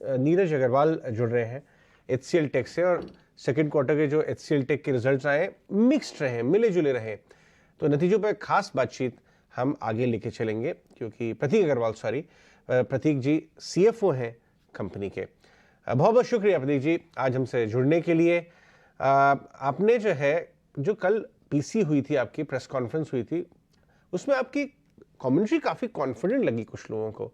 नीरज अग्रवाल जुड़ रहे हैं HCL टेक से, और सेकंड क्वार्टर के जो HCL टेक के रिजल्ट्स आए मिक्स्ड रहे, मिले जुले रहे। तो नतीजों पर खास बातचीत हम आगे लेके चलेंगे, क्योंकि प्रतीक जी CFO हैं कंपनी के। बहुत बहुत शुक्रिया प्रतीक जी आज हमसे जुड़ने के लिए। आपने जो कल PC हुई थी, आपकी प्रेस कॉन्फ्रेंस हुई थी, उसमें आपकी कमेंट्री काफ़ी कॉन्फिडेंट लगी कुछ लोगों को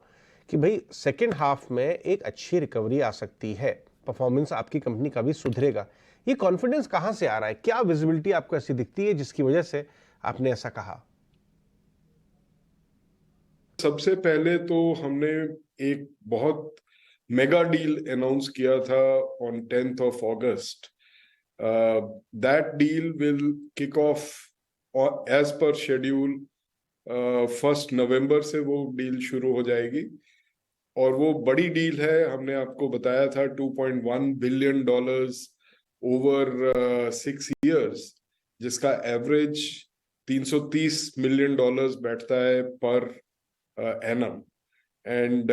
कि भाई सेकेंड हाफ में एक अच्छी रिकवरी आ सकती है, परफॉर्मेंस आपकी कंपनी का भी सुधरेगा। ये कॉन्फिडेंस कहाँ से आ रहा है? क्या विजिबिलिटी आपको ऐसी दिखती है जिसकी वजह से आपने ऐसा कहा? सबसे पहले तो हमने एक बहुत मेगा डील अनाउंस किया था on 10th of August. That deal will kick off as per schedule. 1st November से वो डील शुरू हो जाएगी, और वो बड़ी डील है। हमने आपको बताया था $2.1 billion ओवर 6 years, जिसका एवरेज $330 million बैठता है पर एनम, एंड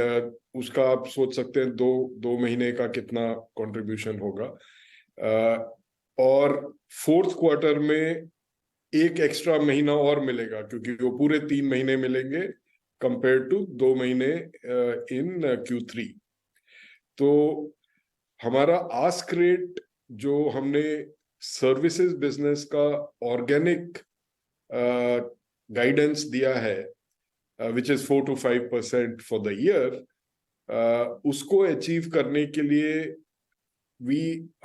उसका आप सोच सकते हैं दो महीने का कितना कंट्रीब्यूशन होगा। और फोर्थ क्वार्टर में एक एक्स्ट्रा महीना और मिलेगा, क्योंकि वो पूरे 3 महीने मिलेंगे कंपेयर टू 2 महीने इन Q3। तो हमारा आस्क रेट जो हमने सर्विसेज बिजनेस का ऑर्गेनिक गाइडेंस दिया है, which is 4 to 5% for the year, उसको अचीव करने के लिए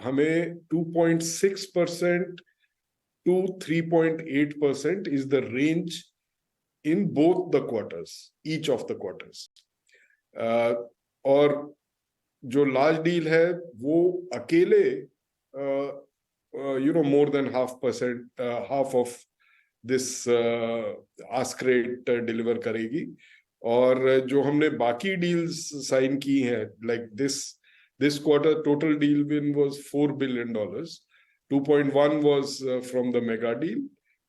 हमें 2.6% to 3.8% is the range in both the quarters, each of the quarters. और जो लार्ज डील है वो अकेले more than half of this ask rate deliver करेगी। और जो हमने बाकी डील्स साइन की हैं, like this quarter total deal win was $4 billion, 2.1 was from the mega deal,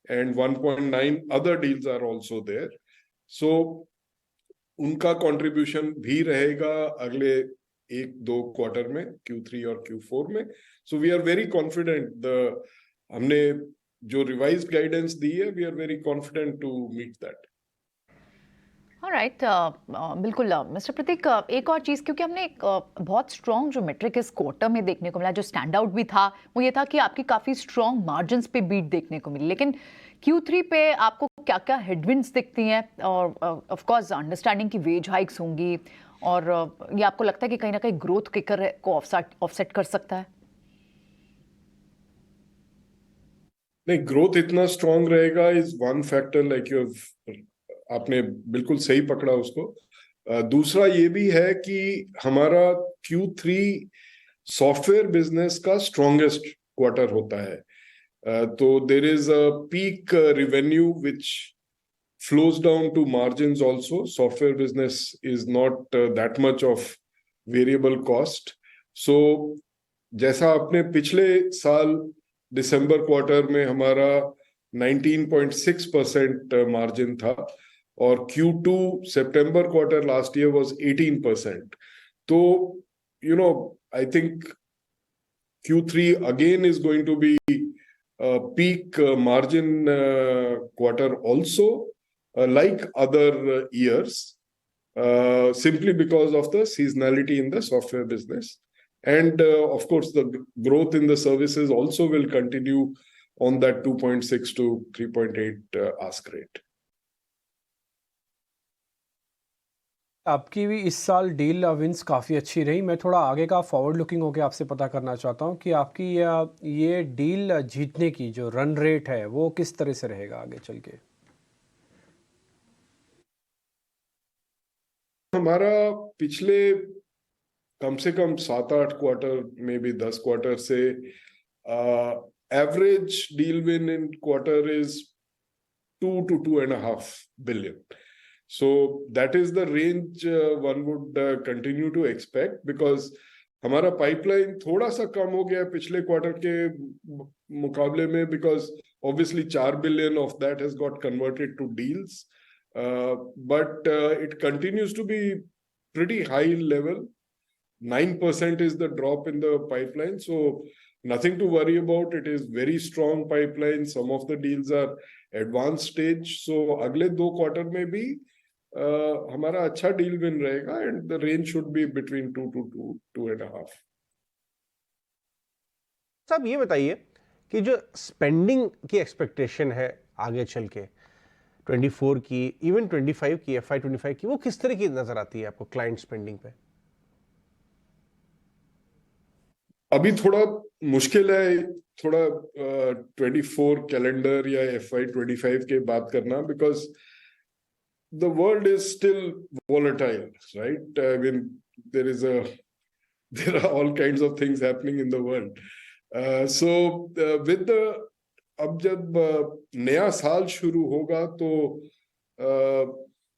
and 1.9 other deals are also there. So उनका कंट्रीब्यूशन भी रहेगा अगले 1-2 क्वार्टर में, Q3 और Q4 में। So we are very confident. हमने जो रिवाइज्ड गाइडेंस दी है, we are very confident to meet that. Alright, बिल्कुल मिस्टर प्रतीक, एक और चीज़, क्योंकि हमने एक बहुत स्ट्रॉन्ग जो मेट्रिक इस क्वार्टर में देखने को मिला, जो स्टैंड आउट भी था, वो ये था कि आपकी काफ़ी स्ट्रॉन्ग मार्जिन्स पे बीट देखने को मिली। लेकिन Q3 पे आपको क्या क्या हेडविंड्स दिखती हैं? और ऑफ कोर्स अंडरस्टैंडिंग की वेज हाइक्स होंगी, और ये आपको लगता है कि कहीं ना कहीं ग्रोथ किकर को ऑफसेट कर सकता है? नहीं, ग्रोथ इतना स्ट्रॉन्ग रहेगा इज वन फैक्टर, लाइक आपने बिल्कुल सही पकड़ा उसको। दूसरा ये भी है कि हमारा Q3 सॉफ्टवेयर बिजनेस का स्ट्रॉन्गेस्ट क्वार्टर होता है। तो there is a peak revenue which flows down to margins also. Software business is not that much of variable cost. So जैसा आपने पिछले साल दिसंबर क्वार्टर में हमारा 19.6% मार्जिन था, और Q2 September quarter last year was 18%. तो I think Q3 again is going to be a peak margin quarter also, like other years, simply because of the seasonality in the software business. And of course, the growth in the services also will continue on that 2.6 to 3.8 ask rate. आपकी भी इस साल deal wins काफ़ी अच्छी रही। मैं थोड़ा आगे का फॉरवर्ड लुकिंग होकर आपसे पता करना चाहता हूं कि आपकी ये डील जीतने की जो रन रेट है वो किस तरह से रहेगा आगे चल के? हमारा पिछले कम से कम 7-8 क्वार्टर में भी 10 क्वार्टर से average deal win in quarter is 2 to 2.5 billion. So that is the range one would continue to expect, because हमारा पाइपलाइन थोड़ा सा कम हो गया पिछले क्वार्टर के मुकाबले में, because obviously 4 billion of that has got converted to deals, but it continues to be pretty high level. 9% is the drop in the pipeline. So nothing to worry about. It is very strong pipeline. Some of the deals are advanced stage. So अगले 2 quarter में भी हमारा अच्छा deal win रहेगा, and the range should be between 2 to 2.5. साहब ये बताइए कि जो स्पेंडिंग की एक्सपेक्टेशन है आगे चल के 24 की, इवन 25 की, FY25 की, वो किस तरह की नजर आती है आपको क्लाइंट स्पेंडिंग पे? अभी थोड़ा मुश्किल है थोड़ा 24 कैलेंडर या FY25 के बात करना, because the world is still volatile, right? I mean, there are all kinds of things happening in the world. With the अब जब नया साल शुरू होगा तो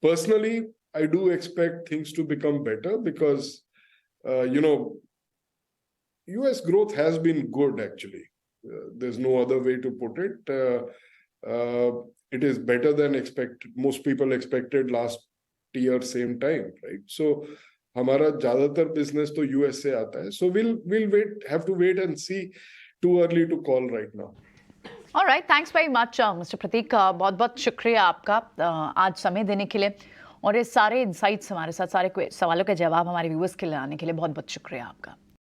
personally I do expect things to become better, because US growth has been good actually. There's no other way to put it. It is better than expected. Most people expected last year same time, right? So हमारा ज्यादातर business तो US से आता है. So we'll have to wait and see. Too early to call right now. All right, thanks very much, Mr. Prateek. बहुत-बहुत शुक्रिया आपका आज समय देने के लिए, और ये सारे इनसाइट्स हमारे साथ, सारे सवालों के जवाब हमारे व्यूअर्स के लिए आने के लिए बहुत-बहुत शुक्रिया आपका.